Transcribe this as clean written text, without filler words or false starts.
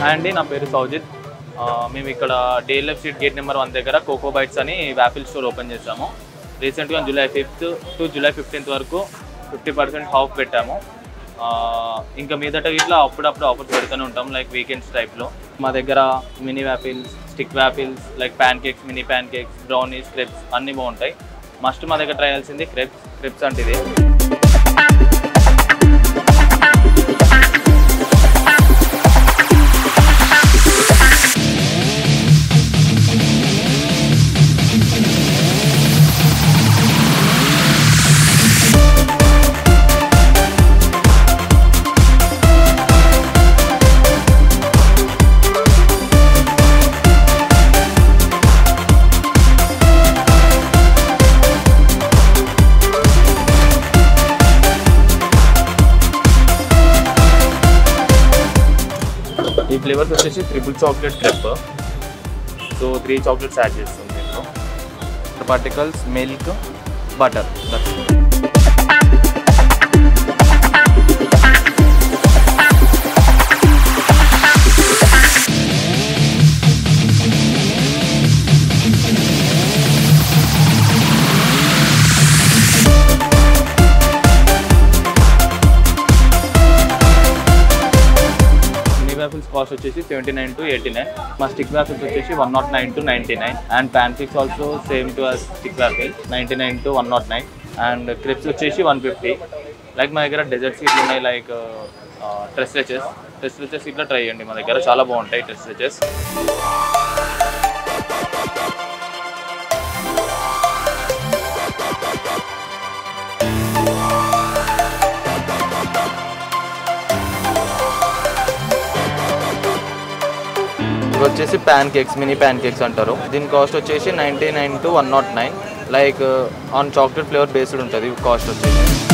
అండి నా పేరు సౌజిత్. మేము ఇక్కడ DLF స్ట్రీట్ గేట్ నెంబర్ 1 దగ్గర కోకో బైట్స్ అని వ్యాఫిల్ స్టోర్ ఓపెన్ చేసాము. రీసెంట్గా July 5th to July 15th వరకు 50% ఆఫ్ పెట్టాము. ఇంకా మీదట ఇట్లా అప్పుడప్పుడు ఆఫర్స్ పెడుతూనే ఉంటాం, లైక్ వీకెండ్స్ టైప్లో. మా దగ్గర mini waffles, stick waffles, like pan cakes, mini pan cakes, brownies, Krebs అన్నీ బాగుంటాయి. మస్ట్ మా దగ్గర ట్రై చేయాల్సింది క్రెప్స్ అంటే ఇది. ఈ ఫ్లేవర్స్ వచ్చేసి triple chocolate crepe. So 3 chocolates add చేస్తుంది దీంట్లో. Particles, milk, butter. Waffles cost వచ్చేసి 79 to 89. మా స్టిక్ వ్యాఫిల్స్ వచ్చేసి 109 to 99. And pancakes also same to us stick waffle 99 to 109. And crepes వచ్చేసి 150. లైక్ మా దగ్గర డెజర్ట్స్ ఇట్లా ఉన్నాయి, లైక్ ట్రెస్ లెచెస్ ఇట్లా ట్రై చేయండి. మా దగ్గర చాలా బాగుంటాయి ట్రెస్ లెచెస్. ఇవి వచ్చేసి pan cakes, mini pan cakes అంటారు. దీని కాస్ట్ వచ్చేసి 99 to 109. Like on chocolate flavour based ఉంటుంది కాస్ట్ వచ్చేసి.